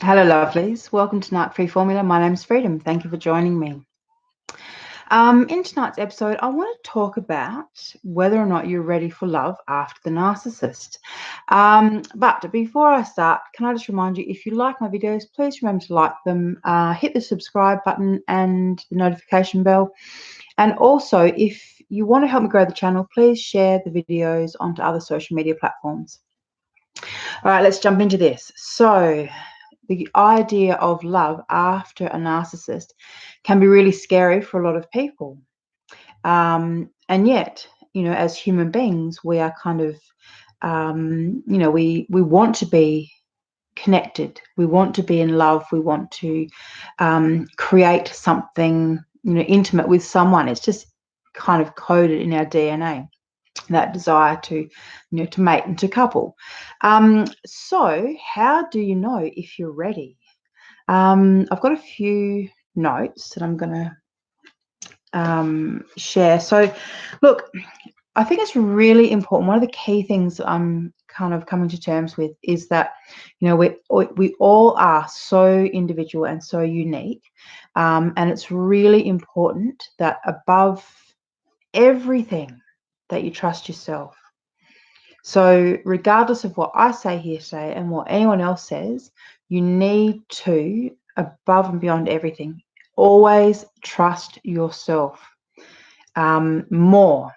Hello, lovelies. Welcome to Night Free Formula. My name's Freedom. Thank you for joining me. In tonight's episode, I want to talk about whether or not you're ready for love after the narcissist. But before I start, can I just remind you, if you like my videos, please remember to like them, hit the subscribe button and the notification bell. And also, if you want to help me grow the channel, please share the videos onto other social media platforms. All right, let's jump into this. So, the idea of love after a narcissist can be really scary for a lot of people. And yet, as human beings, we are kind of, we want to be connected. We want to be in love. We want to create something, intimate with someone. It's just kind of coded in our DNA, that desire to mate and to couple. So how do you know if you're ready? I've got a few notes that I'm going to share. So look, I think it's really important. One of the key things that I'm kind of coming to terms with is that we all are so individual and so unique, and it's really important that above everything that you trust yourself. So regardless of what I say here today and what anyone else says, you need to, above and beyond everything, always trust yourself more,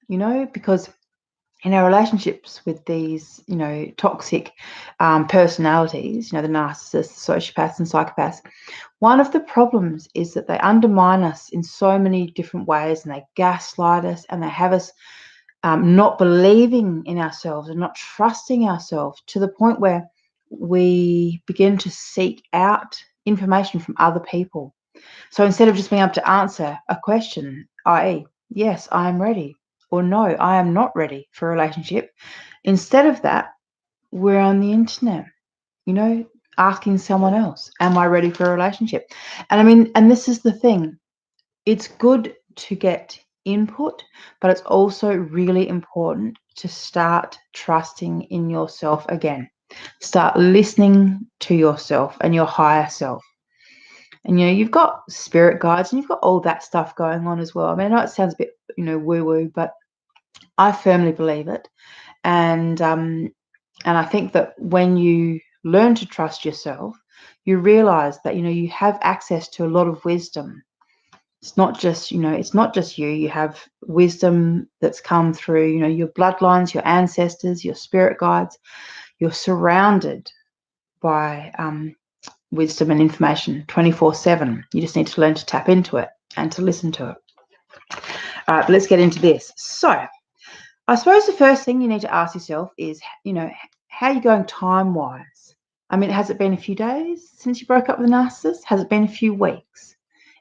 because in our relationships with these, toxic personalities, the narcissists, sociopaths and psychopaths, one of the problems is that they undermine us in so many different ways, and they gaslight us, and they have us not believing in ourselves and not trusting ourselves, to the point where we begin to seek out information from other people. So instead of just being able to answer a question, i.e., yes, I am ready, or no, I am not ready for a relationship, instead of that, we're on the internet, asking someone else, am I ready for a relationship? And this is the thing. It's good to get input, but it's also really important to start trusting in yourself again. Start listening to yourself and your higher self. And you've got spirit guides and you've got all that stuff going on as well. I know it sounds a bit, woo-woo, but I firmly believe it. And I think that when you learn to trust yourself, you realize that you have access to a lot of wisdom. It's not just you. You have wisdom that's come through, your bloodlines, your ancestors, your spirit guides. You're surrounded by wisdom and information 24/7. You just need to learn to tap into it and to listen to it. All right, but let's get into this. So I suppose the first thing you need to ask yourself is, how are you going time-wise? Has it been a few days since you broke up with a narcissist? Has it been a few weeks?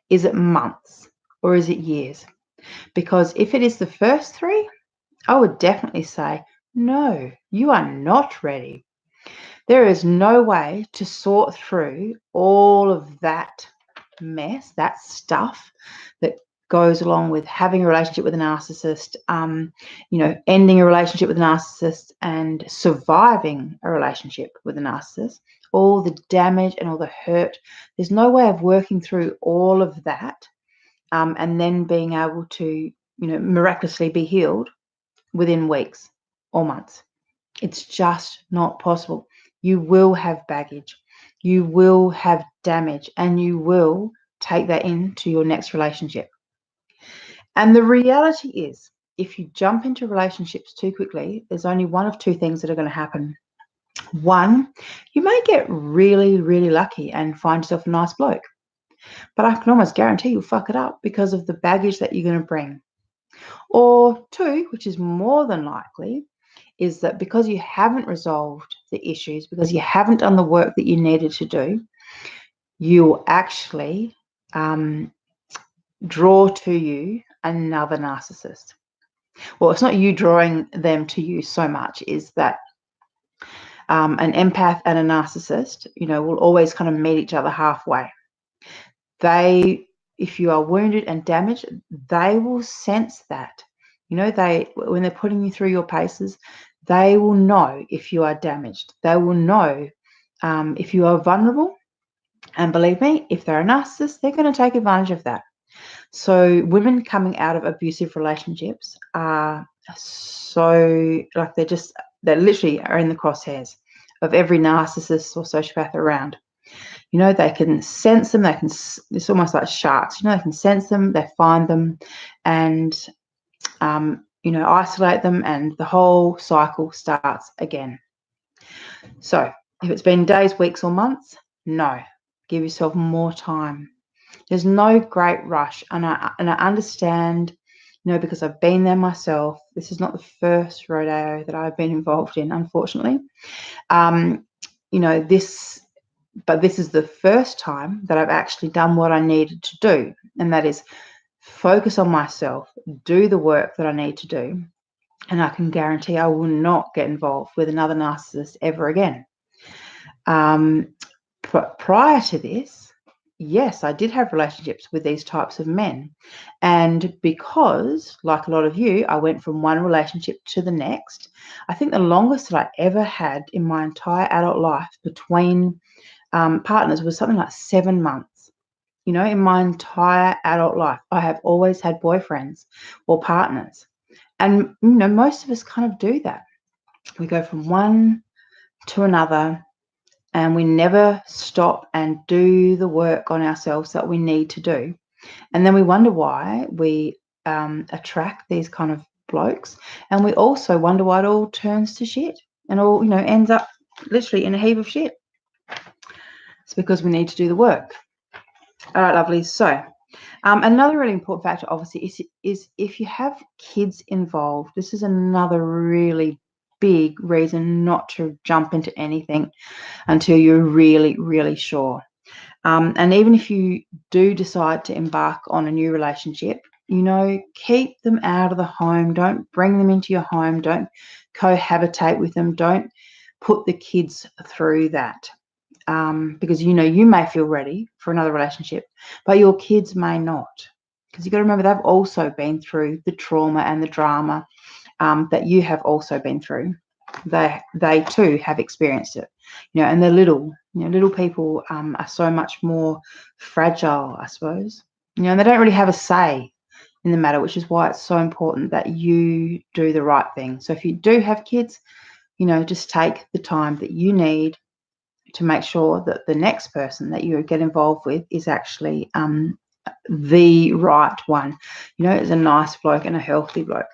Is it months or is it years? Because if it is the first three, I would definitely say, no, you are not ready. There is no way to sort through all of that mess, that stuff that goes along with having a relationship with a narcissist, ending a relationship with a narcissist and surviving a relationship with a narcissist, all the damage and all the hurt. There's no way of working through all of that and then being able to, miraculously be healed within weeks or months. It's just not possible. You will have baggage, you will have damage, and you will take that into your next relationship. And the reality is, if you jump into relationships too quickly, there's only one of two things that are going to happen. One, you may get really, really lucky and find yourself a nice bloke. But I can almost guarantee you'll fuck it up because of the baggage that you're going to bring. Or two, which is more than likely, is that because you haven't resolved the issues, because you haven't done the work that you needed to do, you'll actually draw to you another narcissist. Well, it's not you drawing them to you so much, is that an empath and a narcissist, will always kind of meet each other halfway. If you are wounded and damaged, they will sense that. When they're putting you through your paces, they will know if you are damaged. They will know if you are vulnerable, and believe me, if they're a narcissist, they're going to take advantage of that. So women coming out of abusive relationships are so, like, they literally are in the crosshairs of every narcissist or sociopath around. They can sense them. It's almost like sharks. They can sense them, they find them, and isolate them, and the whole cycle starts again. So if it's been days, weeks, or months, no, give yourself more time. There's no great rush, and I understand, because I've been there myself. This is not the first rodeo that I've been involved in, unfortunately. This is the first time that I've actually done what I needed to do, and that is focus on myself, do the work that I need to do, and I can guarantee I will not get involved with another narcissist ever again. But prior to this, yes, I did have relationships with these types of men. And because, like a lot of you, I went from one relationship to the next, I think the longest that I ever had in my entire adult life between partners was something like 7 months. In my entire adult life, I have always had boyfriends or partners. And, most of us kind of do that. We go from one to another, and we never stop and do the work on ourselves that we need to do. And then we wonder why we attract these kind of blokes. And we also wonder why it all turns to shit and all, ends up literally in a heap of shit. It's because we need to do the work. All right, lovely. So another really important factor, obviously, is if you have kids involved. This is another really big reason not to jump into anything until you're really, really sure. And even if you do decide to embark on a new relationship, keep them out of the home. Don't bring them into your home. Don't cohabitate with them. Don't put the kids through that. Because you may feel ready for another relationship, but your kids may not. Because you've got to remember, they've also been through the trauma and the drama that you have also been through. They too have experienced it, and they're little. Little people are so much more fragile, I suppose. And they don't really have a say in the matter, which is why it's so important that you do the right thing. So if you do have kids, just take the time that you need to make sure that the next person that you get involved with is actually the right one. Is a nice bloke and a healthy bloke.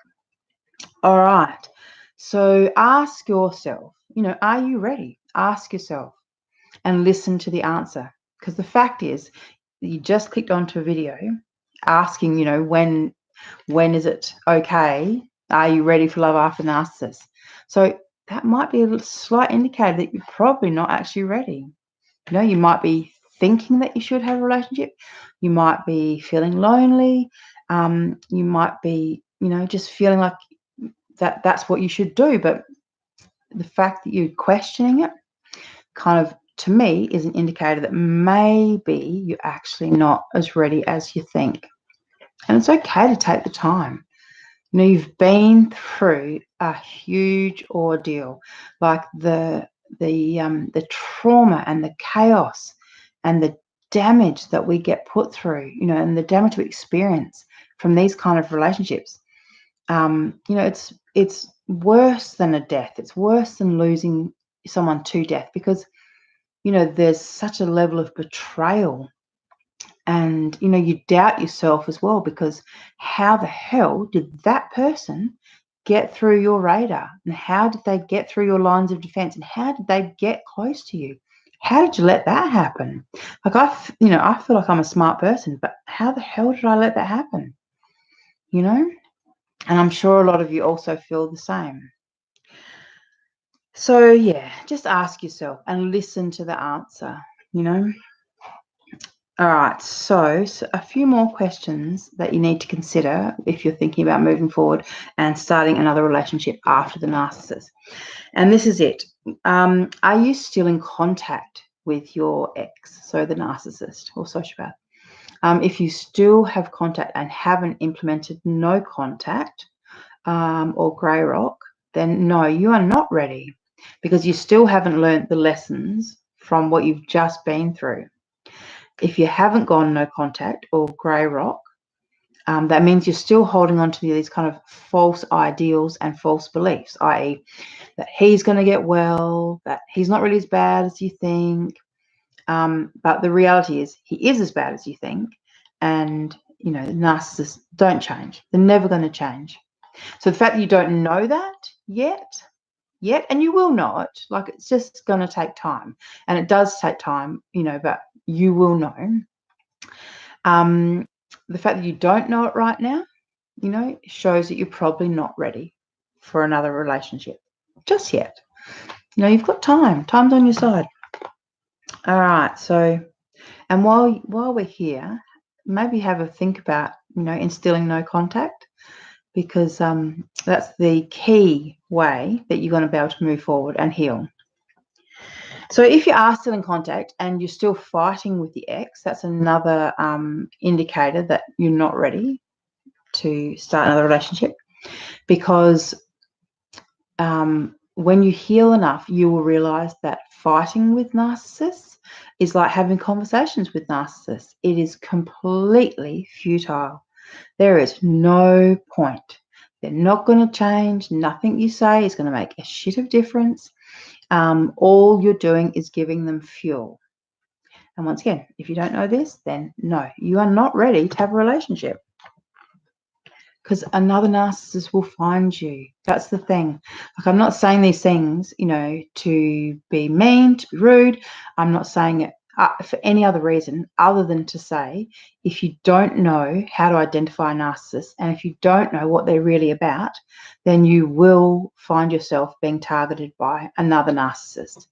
All right. So ask yourself, are you ready? Ask yourself and listen to the answer. Because the fact is, you just clicked onto a video asking, when is it okay? Are you ready for love after narcissist? So that might be a slight indicator that you're probably not actually ready. You might be thinking that you should have a relationship. You might be feeling lonely. You might be, just feeling like that's what you should do. But the fact that you're questioning it kind of, to me, is an indicator that maybe you're actually not as ready as you think. And it's okay to take the time. You've been through a huge ordeal, like the trauma and the chaos and the damage that we get put through, and the damage we experience from these kind of relationships. It's worse than a death. It's worse than losing someone to death, because there's such a level of betrayal. And, you doubt yourself as well, because how the hell did that person get through your radar? And how did they get through your lines of defense? And how did they get close to you? How did you let that happen? Like, I feel like I'm a smart person, but how the hell did I let that happen? And I'm sure a lot of you also feel the same. So, yeah, just ask yourself and listen to the answer, All right, so a few more questions that you need to consider if you're thinking about moving forward and starting another relationship after the narcissist. And this is it. Are you still in contact with your ex, so the narcissist or sociopath? If you still have contact and haven't implemented no contact or grey rock, then no, you are not ready, because you still haven't learned the lessons from what you've just been through. If you haven't gone no contact or grey rock, that means you're still holding on to these kind of false ideals and false beliefs, i.e. that he's going to get well, that he's not really as bad as you think. But the reality is he is as bad as you think. And, narcissists don't change. They're never going to change. So the fact that you don't know that yet, and you will know it, like it's just going to take time. And it does take time, but you will know. The fact that you don't know it right now, shows that you're probably not ready for another relationship just yet. You've got time. Time's on your side. All right. So, and while we're here, maybe have a think about, instilling no contact, because that's the key way that you're going to be able to move forward and heal. So if you are still in contact and you're still fighting with the ex, that's another indicator that you're not ready to start another relationship, because when you heal enough, you will realize that fighting with narcissists is like having conversations with narcissists. It is completely futile. There is no point. They're not going to change. Nothing you say is going to make a shit of difference. All you're doing is giving them fuel. And once again, if you don't know this, then no, you are not ready to have a relationship, because another narcissist will find you. That's the thing. Like, I'm not saying these things, to be mean, to be rude. I'm not saying it for any other reason other than to say, if you don't know how to identify a narcissist, and if you don't know what they're really about, then you will find yourself being targeted by another narcissist.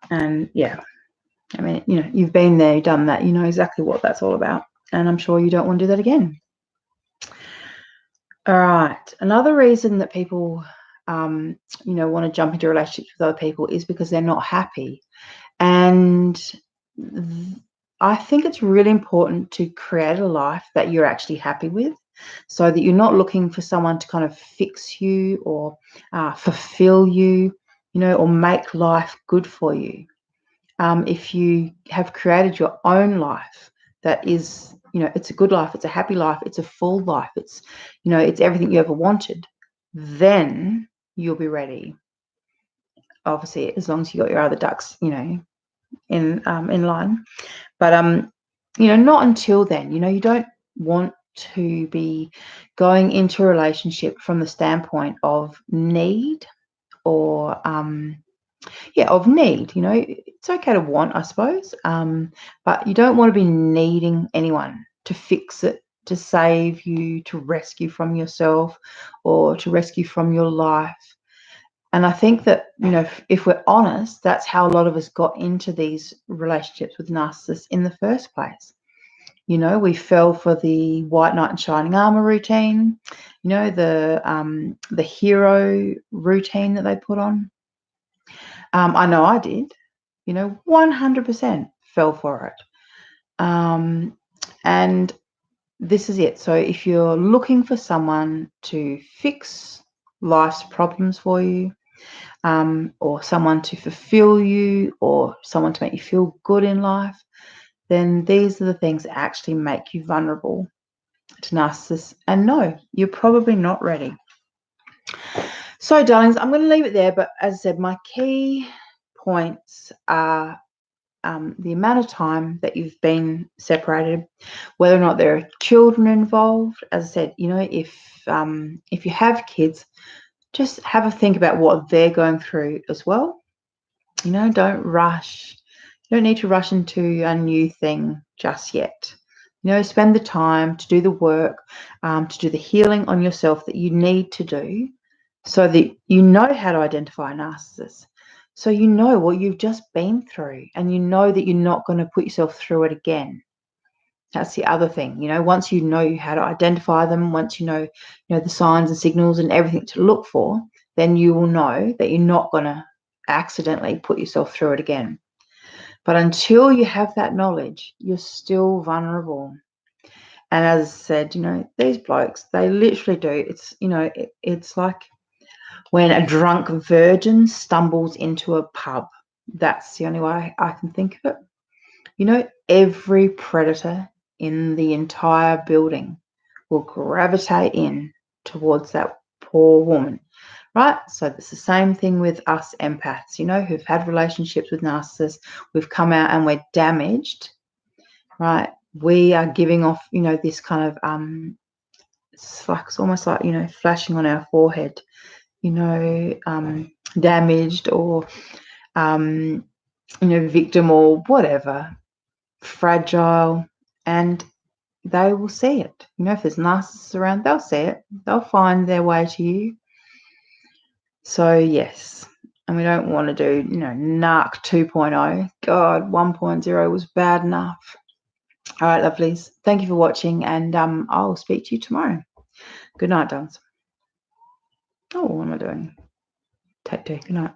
And yeah, I mean, you've been there, you've done that, you know exactly what that's all about. And I'm sure you don't want to do that again. All right. Another reason that people, want to jump into relationships with other people is because they're not happy. And I think it's really important to create a life that you're actually happy with, so that you're not looking for someone to kind of fix you or fulfill you, or make life good for you. If you have created your own life that is, it's a good life, it's a happy life, it's a full life, it's, it's everything you ever wanted, then you'll be ready. Obviously, as long as you got your other ducks, in line. But not until then. You don't want to be going into a relationship from the standpoint of need or of need. It's okay to want, I suppose, but you don't want to be needing anyone to fix it, to save you, to rescue from yourself, or to rescue from your life. And I think that, if we're honest, that's how a lot of us got into these relationships with narcissists in the first place. We fell for the white knight in shining armor routine, the hero routine that they put on. I know I did, 100% fell for it. And this is it. So if you're looking for someone to fix life's problems for you, or someone to fulfill you, or someone to make you feel good in life, then these are the things that actually make you vulnerable to narcissists. And no, you're probably not ready. So, darlings, I'm going to leave it there. But as I said, my key points are the amount of time that you've been separated, whether or not there are children involved. As I said, if you have kids, just have a think about what they're going through as well. Don't rush. You don't need to rush into a new thing just yet. Spend the time to do the work, to do the healing on yourself that you need to do, so that you know how to identify a narcissist. So you know what you've just been through, and you know that you're not going to put yourself through it again. That's the other thing. Once you know how to identify them, once you know the signs and signals and everything to look for, then you will know that you're not going to accidentally put yourself through it again. But until you have that knowledge, you're still vulnerable. And as I said, these blokes, they literally do. It's, it's like when a drunk virgin stumbles into a pub. That's the only way I can think of it. You know, every predator in the entire building will gravitate in towards that poor woman, right? So it's the same thing with us empaths, you know, who've had relationships with narcissists. We've come out and we're damaged, right? We are giving off, you know, this kind of it's almost like, you know, flashing on our forehead, you know, damaged or you know, victim or whatever, fragile, and they will see it. You know, if there's narcissists around, they'll see it. They'll find their way to you. So yes, and we don't want to do, you know, narc 2.0. God, 1.0 was bad enough. All right, lovelies. Thank you for watching, and I'll speak to you tomorrow. Good night, darlings. Oh, what am I doing? Take two. Good night.